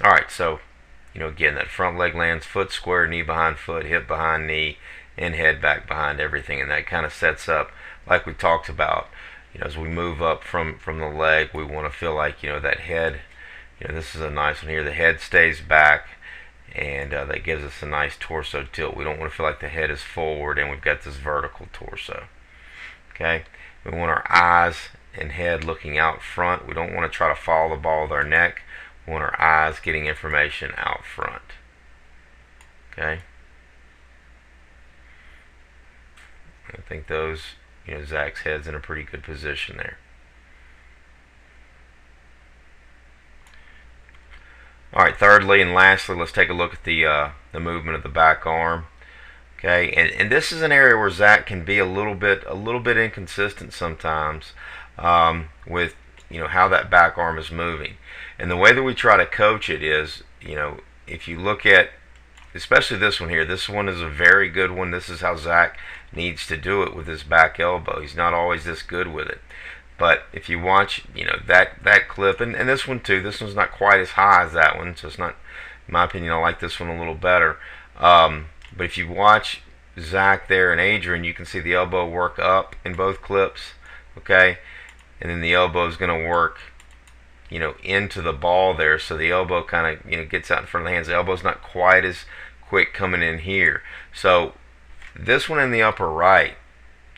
Alright, so, again, that front leg lands foot square, knee behind foot, hip behind knee, and head back behind everything. And that kind of sets up, like we talked about, as we move up from the leg, we want to feel like, that head, this is a nice one here. The head stays back, and that gives us a nice torso tilt. We don't want to feel like the head is forward and we've got this vertical torso. Okay, we want our eyes and head looking out front. We don't want to try to follow the ball with our neck. We want our eyes getting information out front. Okay, I think those, Zach's head's in a pretty good position there. All right, thirdly and lastly, let's take a look at the movement of the back arm. Okay, and this is an area where Zach can be a little bit inconsistent sometimes with how that back arm is moving. And the way that we try to coach it is, if you look at, especially this one here, this one is a very good one. This is how Zach needs to do it with his back elbow. He's not always this good with it. But if you watch, that clip, and this one too, this one's not quite as high as that one, so it's not, in my opinion, I like this one a little better. But if you watch Zach there and Adrian, you can see the elbow work up in both clips, okay? And then the elbow is going to work, into the ball there, so the elbow kind of, gets out in front of the hands. The elbow's not quite as quick coming in here. So this one in the upper right,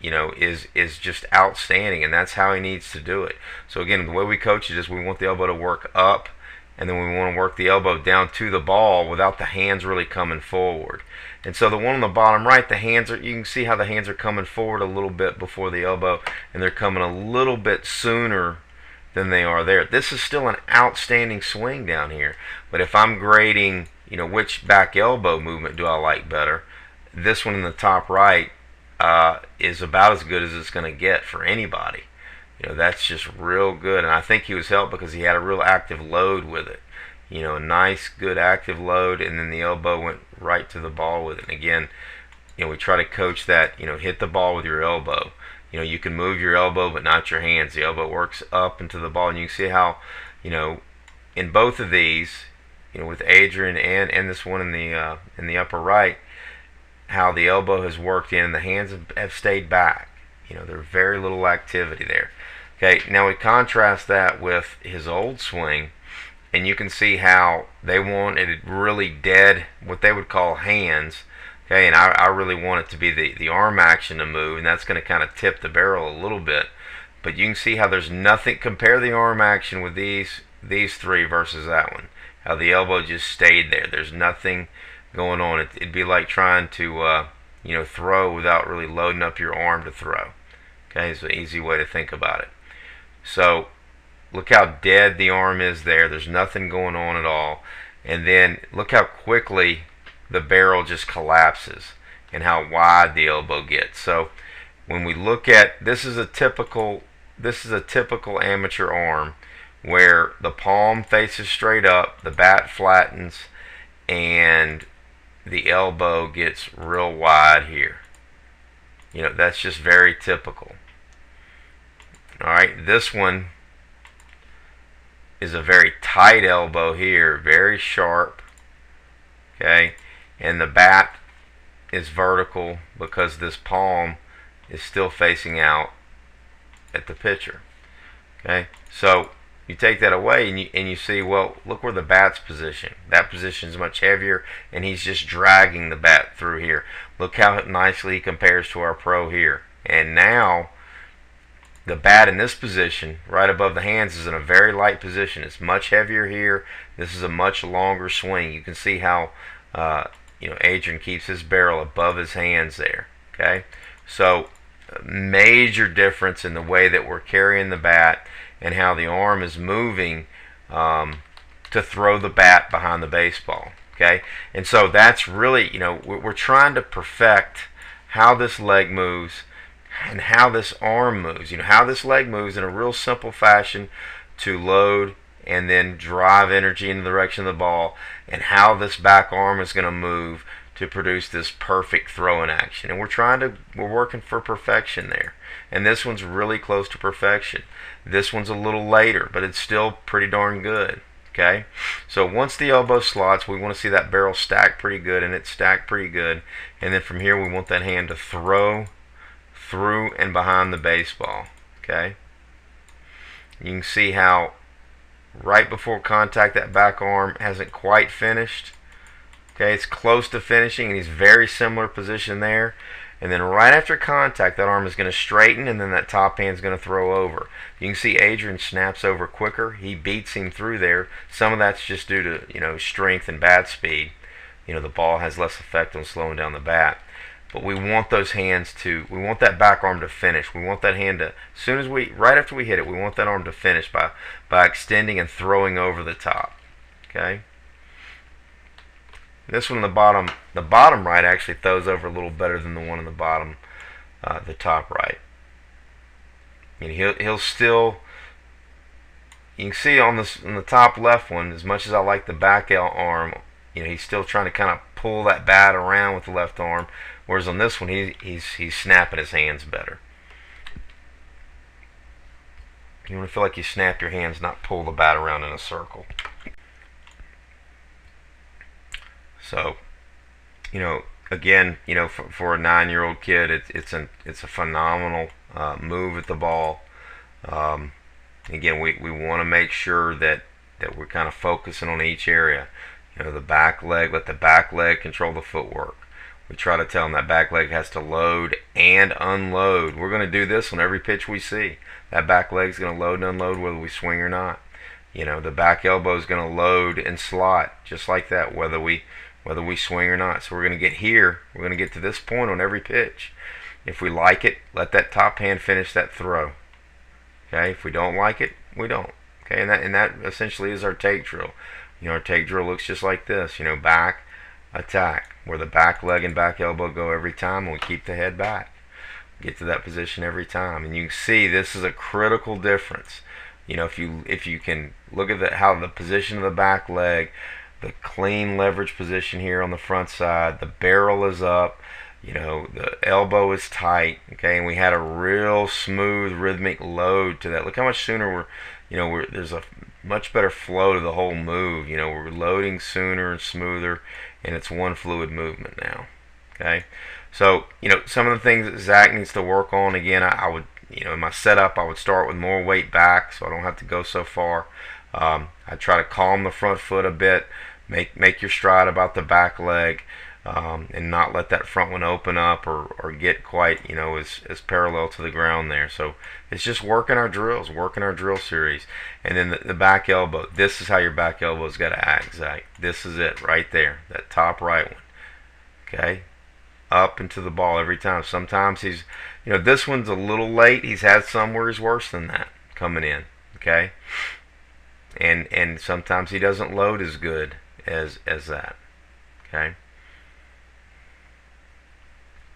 is just outstanding, and that's how he needs to do it. So again, the way we coach it is we want the elbow to work up, and then we want to work the elbow down to the ball without the hands really coming forward. And so the one on the bottom right, the hands are, you can see how the hands are coming forward a little bit before the elbow, and they're coming a little bit sooner than they are there. This is still an outstanding swing down here, but if I'm grading, which back elbow movement do I like better, this one in the top right is about as good as it's going to get for anybody. That's just real good, and I think he was helped because he had a real active load with it. A nice, good active load, and then the elbow went right to the ball with it. And again, we try to coach that, hit the ball with your elbow. You can move your elbow, but not your hands. The elbow works up into the ball, and you can see how, in both of these, with Adrian and this one in the upper right, how the elbow has worked in and the hands have stayed back. There's very little activity there. Okay, now we contrast that with his old swing, and you can see how they wanted it really dead, what they would call hands. Okay, and I really want it to be the arm action to move, and that's going to kind of tip the barrel a little bit. But you can see how there's nothing, compare the arm action with these three versus that one. How the elbow just stayed there. There's nothing going on. It'd be like trying to throw without really loading up your arm to throw. Okay, it's an easy way to think about it. So look how dead the arm is there. There's nothing going on at all. And then look how quickly the barrel just collapses and how wide the elbow gets. So when we look at, this is a typical amateur arm where the palm faces straight up, the bat flattens, and the elbow gets real wide here. That's just very typical. Alright, this one is a very tight elbow here, very sharp. Okay, and the bat is vertical because this palm is still facing out at the pitcher. Okay, so you take that away and you see, well, look where the bat's positioned. That position is much heavier, and he's just dragging the bat through here. Look how nicely he compares to our pro here. And now the bat in this position, right above the hands, is in a very light position. It's much heavier here. This is a much longer swing. You can see how Adrian keeps his barrel above his hands there. Okay, so major difference in the way that we're carrying the bat and how the arm is moving to throw the bat behind the baseball. Okay, and so that's really, we're trying to perfect how this leg moves and how this arm moves. How this leg moves in a real simple fashion to load and then drive energy in the direction of the ball, and how this back arm is going to move to produce this perfect throwing action. And we're working for perfection there. And this one's really close to perfection. This one's a little later, but it's still pretty darn good. Okay, so once the elbow slots, we want to see that barrel stack pretty good, and it's stacked pretty good. And then from here, we want that hand to throw through and behind the baseball. Okay, you can see how right before contact that back arm hasn't quite finished. Okay, it's close to finishing, and he's very similar position there. And then right after contact, that arm is going to straighten, and then that top hand is going to throw over. You can see Adrian snaps over quicker. He beats him through there. Some of that's just due to strength and bat speed. The ball has less effect on slowing down the bat. But we want those hands we want that back arm to finish. We want that hand to, right after we hit it, we want that arm to finish by extending and throwing over the top. Okay. This one, the bottom right actually throws over a little better than the one in the bottom, the top right. He'll still, you can see on the top left one, as much as I like the back arm, he's still trying to kind of pull that bat around with the left arm, whereas on this one he's snapping his hands better. You want to feel like you snap your hands, not pull the bat around in a circle. So, again, for a 9-year-old kid, it's a phenomenal move at the ball. Again, we want to make sure that we're kind of focusing on each area. The back leg, let the back leg control the footwork. We try to tell them that back leg has to load and unload. We're going to do this on every pitch we see. That back leg's going to load and unload whether we swing or not. The back elbow is going to load and slot just like that whether we swing or not. So we're going to get here. We're going to get to this point on every pitch. If we like it, let that top hand finish that throw. Okay. If we don't like it, we don't. Okay. And that essentially is our take drill. Our take drill looks just like this. Back, attack, where the back leg and back elbow go every time, and we keep the head back. Get to that position every time. And you can see this is a critical difference. If you can look at how the position of the back leg, the clean leverage position here on the front side, the barrel is up, the elbow is tight, okay, and we had a real smooth rhythmic load to that. Look how much sooner there's a much better flow to the whole move. We're loading sooner and smoother, and it's one fluid movement now. Okay, so some of the things that Zach needs to work on. Again, I would in my setup I would start with more weight back, so I don't have to go so far. I try to calm the front foot a bit, make your stride about the back leg, and not let that front one open up or get quite as parallel to the ground there. So it's just working our drills, working our drill series. And then the back elbow, this is how your back elbow's got to act, Zach. This is it right there, that top right one. Okay, up into the ball every time. Sometimes he's this one's a little late. He's had some where he's worse than that coming in. Okay, and sometimes he doesn't load as good as that. Okay.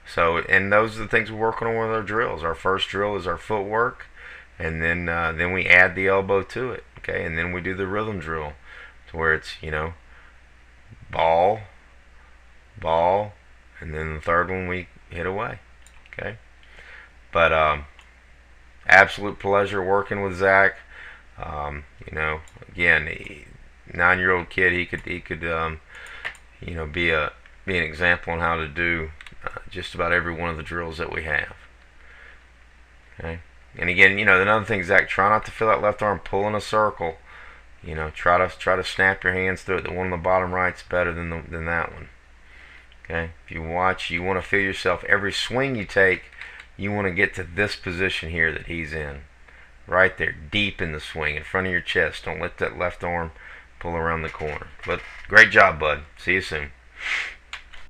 So, and those are the things we're working on with our drills. Our first drill is our footwork, and then we add the elbow to it. Okay, and then we do the rhythm drill, to where it's ball, ball, and then the third one we hit away. Okay, but absolute pleasure working with Zach. Again, 9-year-old kid, he could be an example on how to do just about every one of the drills that we have. Okay, and again, another thing, Zach, try not to feel that left arm pull in a circle. Try to snap your hands through it. The one on the bottom right's better than that one. Okay, if you watch, you want to feel yourself. Every swing you take, you want to get to this position here that he's in, right there, deep in the swing, in front of your chest. Don't let that left arm pull around the corner. But great job, bud. See you soon.